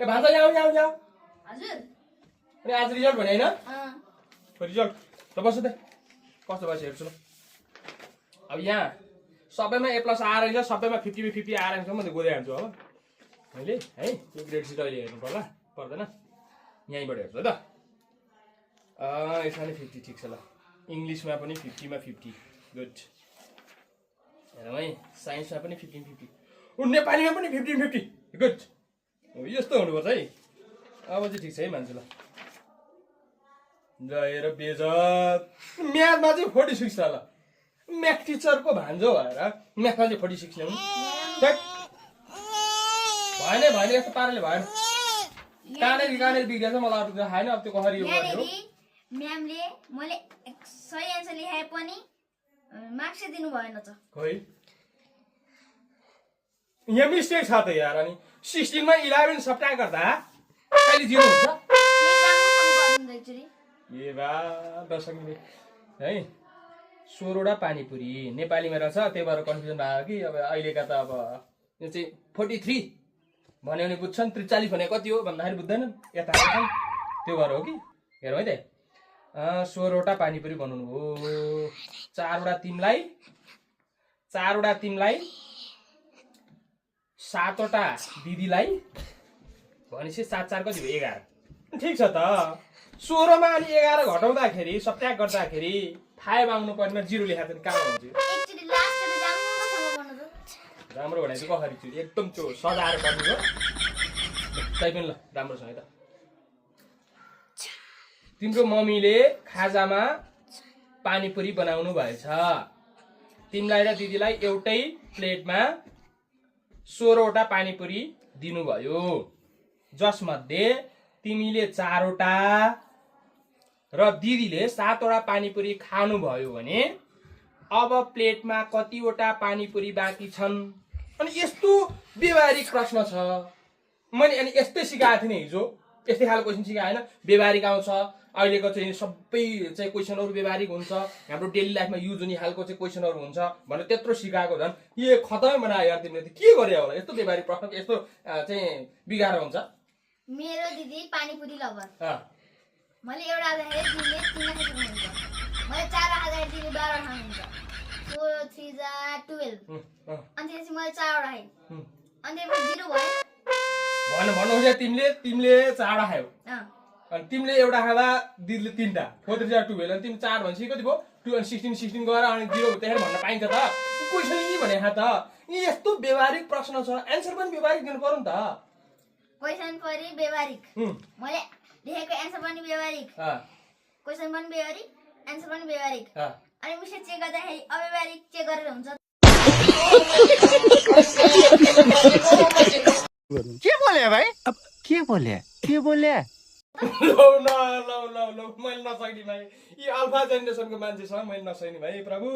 ए भान्जा यहाँ हजुर अनि आज रिजल्ट भने हैन अ रिजल्ट ल बस्नु त कस्तो भएछ हेर्छु ल अब यहाँ सबैमा A+ आएर आइन्छ सबैमा 50/50 आएर आइन्छ म त गोदै हान्छु अब मैले है यो ग्रेड सिट अहिले हेर्नु पर्ला पर्दैन यहीँबाट हेर्छु है त यसमा नि 50 ठिक छ ल इङ्ग्लिसमा पनि 50 मा 50 गुड हेरौँ है साइन्समा पनि 15/50 नेपालीमा पनि 15/50 गुड यस्तो हुनुपर्छ है अब चाहिँ ठिक छ है मान्छे ल गएर बेजत म्याथमा चाहिँ 46 छ ल म्याथ टिचरको भान्जो भएर म्याथमा चाहिँ 46 ल्याउनु भएन यस्तो पाराले भएन कानेर बिग्रेछ मलाई अरू त खाएन अब त्यो कसरी यो गर्यो म्यामले मैले सही एन्सर लेखाए पनि मार्क्स दिनु भएन त खोइ यहाँ मिस्टेक छ त यार अनि 16 मा 11 सब्ट्र्याक्ट गर्दा कहिले 0 हुन्छ ए बा दशमी है 16 वटा पानीपुरी नेपालीमा रहेछ त्यही भएर कन्फ्युजन भयो कि अब अहिलेका त अब यो चाहिँ 43 भन्यो भने बुझ्छन् 43 भने कति हो भन्दाखेरि बुझ्दैनन् यता आउँछन् त्यो भएर हो कि हेरौँ है त 16 वटा पानीपुरी बनाउनु हो 4 वटा तिमीलाई 7 वटा दिदीलाई भनेपछि 7 4 कति भयो 11 ठिक छ त 16 मा अनि 11 घटाउँदाखेरि सब्ट्र्याक्ट गर्दाखेरि 5 आउनु पर्नेमा 0 लेखा त कहाँ हुन्छ एकचोटी लास्टमा राम्रोसँग गर्नु त राम्रो भने चाहिँ कसरी थियो एकदम त्यो सजाएर गर्नु हो तै पनि ल राम्रोसँग त तिम्रो मम्मीले खाजामा पानीपुरी बनाउनु भएछ तिमीलाई र दिदीलाई एउटै प्लेटमा 16 वटा पानीपुरी दिनुभयो जसमध्ये तिमीले 4 वटा र दिदीले 7 वटा पानीपुरी खानुभयो भने अब प्लेटमा कतिवटा पानीपुरी बाँकी छन् अनि यस्तो व्यवहारिक प्रश्न छ मैले अनि यस्तै सिकाएको थिएँ नि हिजो यस्तै खालको क्वेसन सिकाएन व्यवहारिक आउँछ अहिलेको चाहिँ सबै चाहिँ क्वेसनहरु व्यवहारिक हुन्छ हाम्रो डेली लाइफमा युज हुने खालको चाहिँ क्वेसनहरु हुन्छ भनेर त्यत्रो सिकाएको झन् यो खतमै बनायो यार तिमीले के गरे होला यस्तो व्यवहारिक प्रश्न यस्तो चाहिँ बिगार हुन्छ मेरो दिदी पानीपुरी लभर मैले एउटा आधार दिदीले 3 खानुहुन्छ मैले 4 आधार दिदी 12 खानुहुन्छ 4 3 जा 12 अनि त्यसपछि मैले 4 वटा खाएँ अनि त्यसपछि 0 भयो भन्नु तिमीले 4 वटा खायौ अनि तिमीले एउटा खाँदा दिदीले 3टा 4 3 जा 12 अनि तिमी 4 भनेपछि कति भयो 2 अनि 16 गएर अनि 0 त्यसरी भन्न पाइन्छ त क्वेसन नि भने खा त यस्तो व्यवहारिक प्रश्न छ एन्सर पनि व्यवहारिक दिनु पर्यो नि त क्वेसन पनि व्यवहारिक मैले लेखेको एन्सर पनि व्यवहारिक क्वेसन पनि व्यवहारिक एन्सर पनि व्यवहारिक अनि मिसले चेक गर्दाखेरि अव्यवहारिक चेक गरेर हुन्छ के बोले भाइ अब के बोले ल मैले नसक्ने भाइ यी अल्फा जेनेरेसनको मान्छेसँग मैले नसक्ने भाइ प्रभु